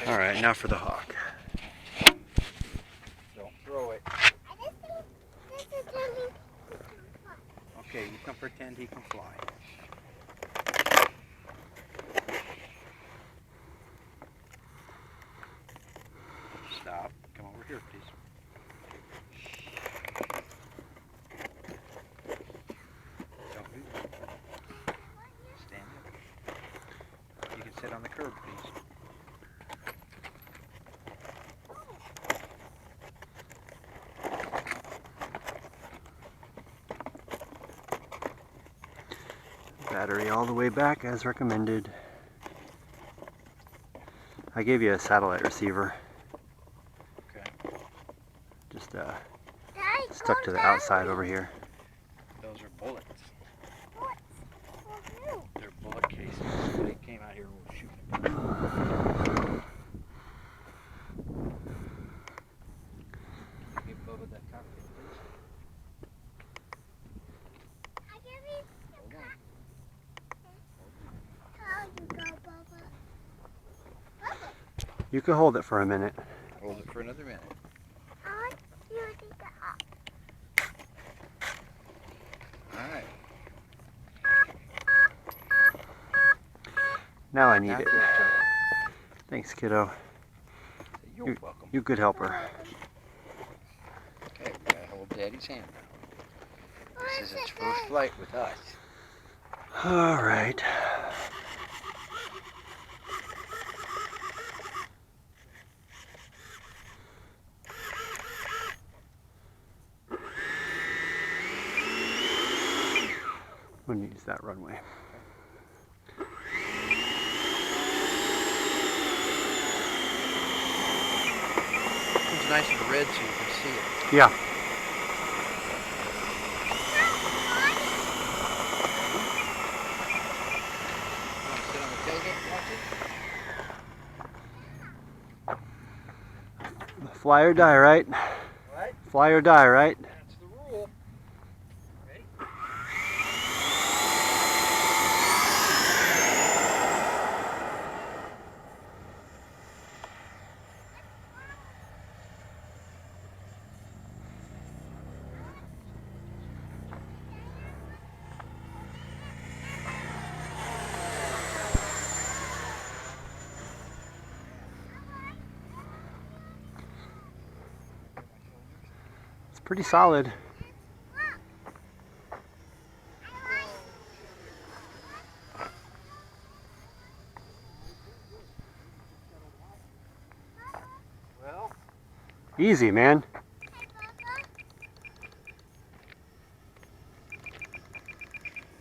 All right, now for the Hawk. Don't throw it. Okay, you can pretend he can fly. Stop. Come over here, please. Don't do that. Stand up. You can sit on the curb, please. Battery all the way back as recommended. I gave you a satellite receiver. Okay. Just stuck to the outside over here. Those are bullets. They're bullet cases. They came out here and were shooting at me. Give Bubba that cockpit, please. You can hold it for a minute. Hold it for another minute. Alright. Now I need it. Thanks, kiddo. You're welcome. You good helper. Okay, we gotta hold Daddy's hand now. This is its first flight with us. All right. I'm going to use that runway. It's nice and red so you can see it. Yeah. You want to sit on the tailgate and watch it? Fly or die, right? What? Fly or die, right? That's the rule. Ready? It's pretty solid. Well, Easy, man.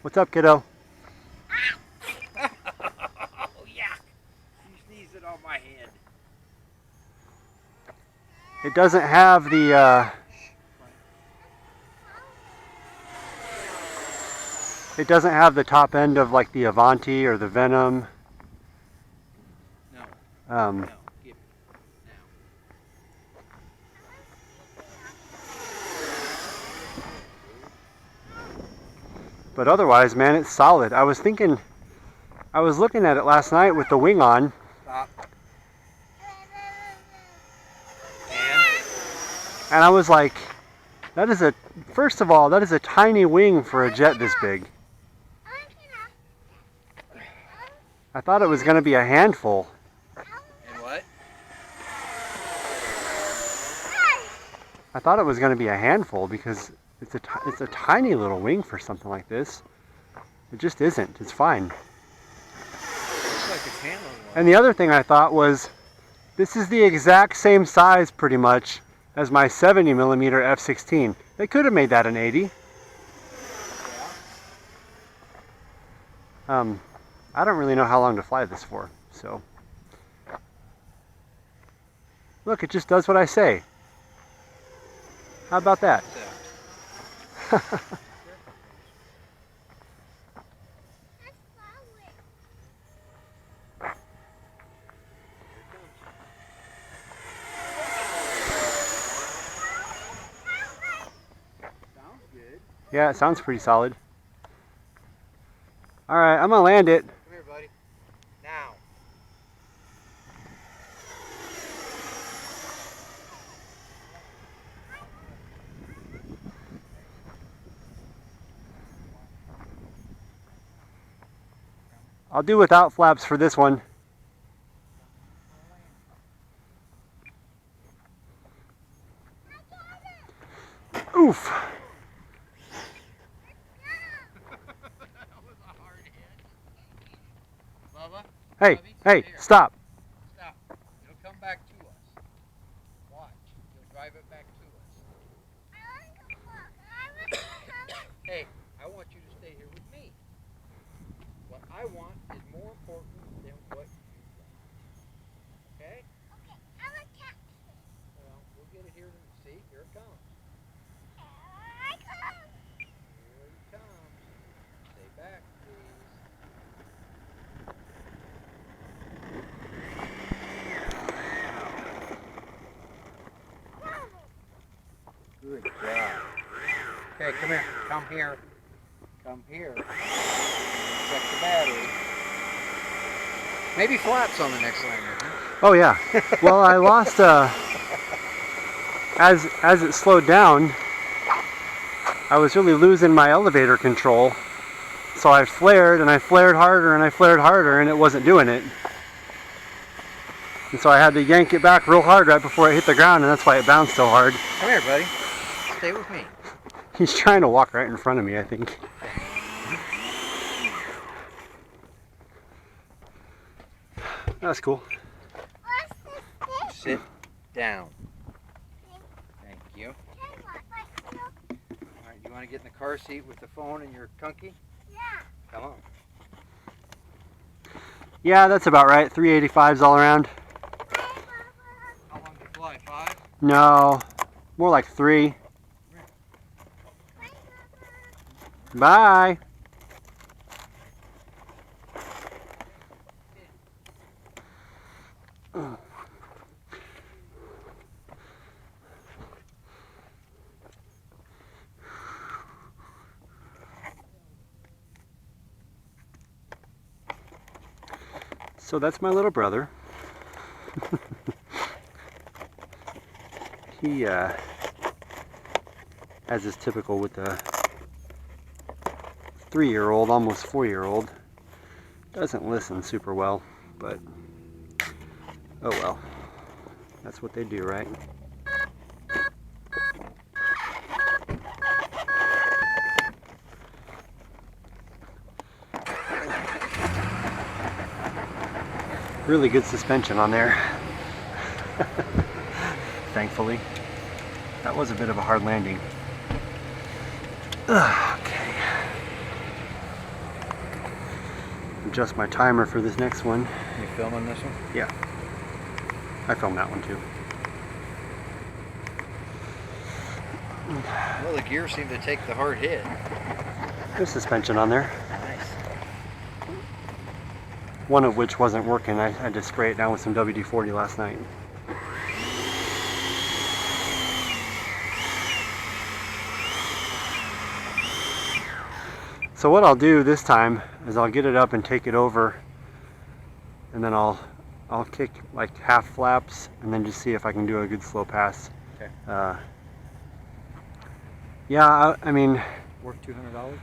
What's up, kiddo? oh yeah. You sneezed it on my head. It doesn't have the it doesn't have the top end of like the Avanti or the Venom. No. No. No. Give it. Now. But otherwise, man, it's solid. I was looking at it last night with the wing on. Stop. And I was like, first of all, that is a tiny wing for a jet this big. I thought it was going to be a handful. And what? I thought it was going to be a handful because it's a tiny little wing for something like this. It just isn't. It's fine. Looks like it's handling well. And the other thing I thought was, this is the exact same size pretty much as my 70mm F-16. They could have made that an 80. I don't really know how long to fly this for, so. Look, it just does what I say. How about that? Yeah, it sounds pretty solid. All right, I'm gonna land it. Come here, buddy. Now. I'll do without flaps for this one. Oof. Bubba? Hey, Bubby, hey, here. stop. Stop. It'll come back to us. Watch. You'll drive it back to us. Hey, I want you to stay here with me. What I want is more important than what you want. Okay? Okay, I'm a taxi. Well, we'll get it here. See, here it comes. Here it comes. Here it comes. Stay back, please. Good job. Okay, come here. Come here. Come here. Check the battery. Maybe flaps on the next landing. Oh yeah. Well, I lost as it slowed down, I was really losing my elevator control. So I flared and I flared harder and I flared harder and it wasn't doing it. And so I had to yank it back real hard right before it hit the ground, and that's why it bounced so hard. Come here, buddy. Stay with me. He's trying to walk right in front of me, I think. That's cool. Sit down. Thank you. Alright, you want to get in the car seat with the phone and your kunky? Yeah. Come on. Yeah, that's about right. 385s all around. How long to fly? 5? No, more like 3. Bye. So that's my little brother. He, as is typical with the 3-year-old, almost 4-year-old, doesn't listen super well, but oh well. That's what they do, right? Really good suspension on there. Thankfully. That was a bit of a hard landing. Okay. Adjust my timer for this next one. You filming this one? Yeah. I filmed that one too. Well, the gears seem to take the hard hit. There's suspension on there. Nice. One of which wasn't working. I had to spray it down with some WD-40 last night. So what I'll do this time is I'll get it up and take it over, and then I'll kick like half flaps and then just see if I can do a good slow pass. Okay. Yeah, I mean, Worth $200?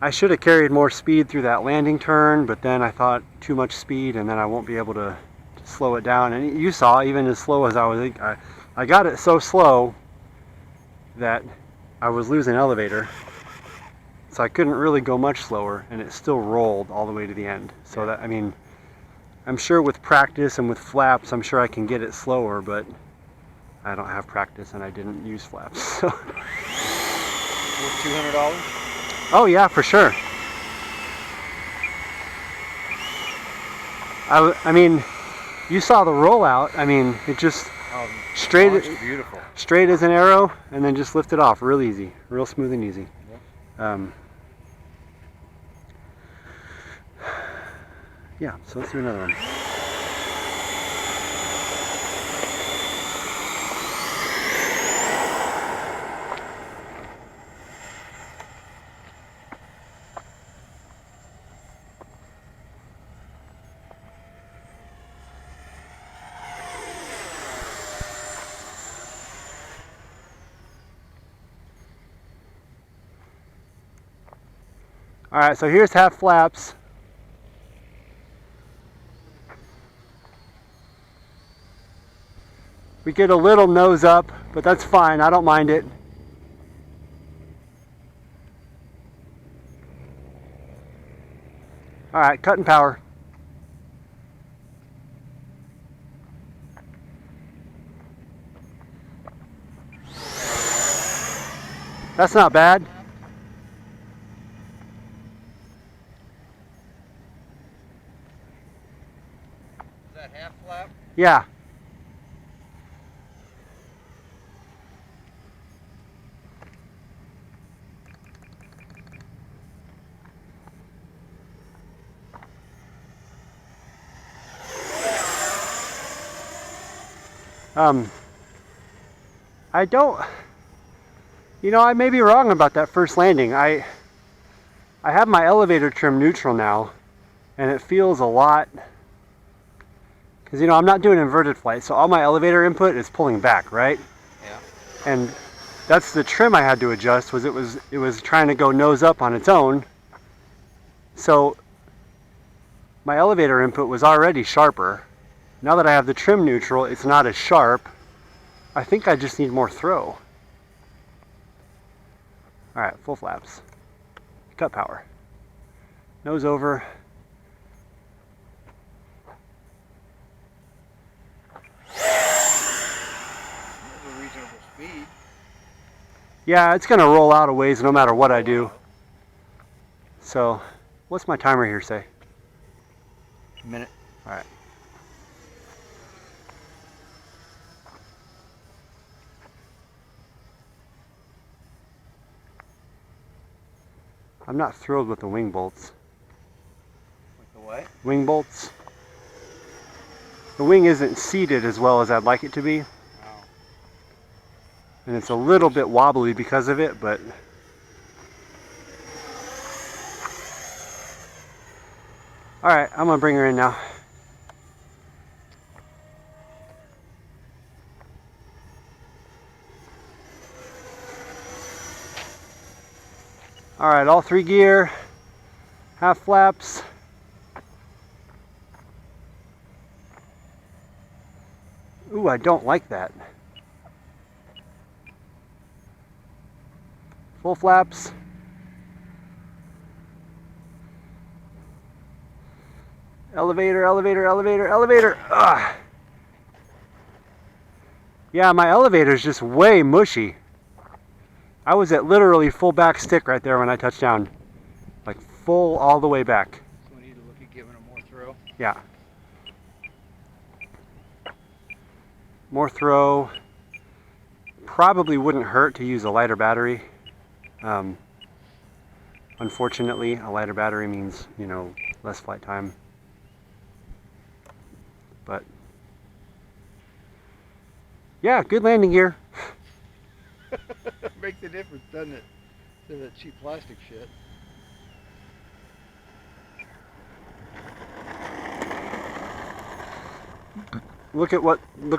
I should have carried more speed through that landing turn, but then I thought too much speed and then I won't be able to slow it down. And you saw, even as slow as I got it so slow that I was losing elevator. So I couldn't really go much slower, and it still rolled all the way to the end. So that, I mean, I'm sure with practice and with flaps, I'm sure I can get it slower, but I don't have practice and I didn't use flaps. So. Worth $200? Oh yeah, for sure. I mean, you saw the rollout. I mean, it just straight as an arrow, and then just lifted off real easy, real smooth and easy. Yeah, so let's do another one. All right, so here's half flaps. We get a little nose up, but that's fine. I don't mind it. All right, cutting power. That's not bad. Is that half flap? Yeah. I don't, you know, I may be wrong about that first landing. I have my elevator trim neutral now, and it feels a lot, because, you know, I'm not doing inverted flight, so all my elevator input is pulling back, right? Yeah. And that's the trim I had to adjust, was it was trying to go nose up on its own. So my elevator input was already sharper. Now that I have the trim neutral, it's not as sharp. I think I just need more throw. All right, full flaps. Cut power. Nose over. That's a reasonable speed. Yeah, it's gonna roll out a ways no matter what I do. So, what's my timer here say? A minute. All right. I'm not thrilled with the wing bolts. With the what? Wing bolts. The wing isn't seated as well as I'd like it to be. Oh. And it's a little bit wobbly because of it, but all right, I'm gonna bring her in now. All right, all 3 gear, half flaps. Ooh, I don't like that. Full flaps. Elevator, elevator, elevator, elevator. Ugh. Yeah, my elevator is just way mushy. I was at literally full back stick right there when I touched down. Like full all the way back. So we need to look at giving them more throw. Yeah. More throw. Probably wouldn't hurt to use a lighter battery. Unfortunately, a lighter battery means, you know, less flight time. But yeah, good landing gear. Makes a difference, doesn't it? To that cheap plastic shit. Look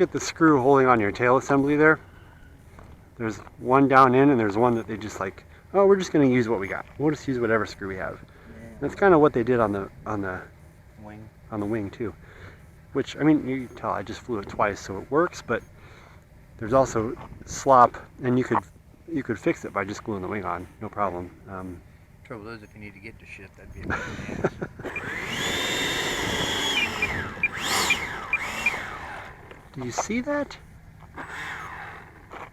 at the screw holding on your tail assembly there. There's one down in and there's one that they just like, oh, we're just gonna use what we got. We'll just use whatever screw we have. Yeah. That's kind of what they did on the Wing. too. Which, I mean, you can tell I just flew it twice, so it works, but there's also slop, and you could fix it by just gluing the wing on, no problem. Trouble is, if you need to get to shit, that'd be a pain in the ass. Do you see that?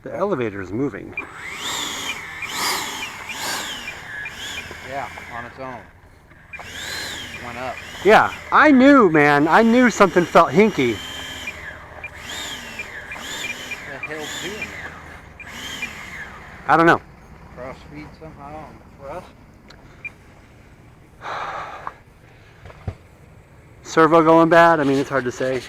The elevator is moving. Yeah, on its own. Went up. Yeah, I knew, man. I knew something felt hinky. What the hell's doing that? I don't know. Cross feed somehow on the thrust? Servo going bad? I mean, it's hard to say.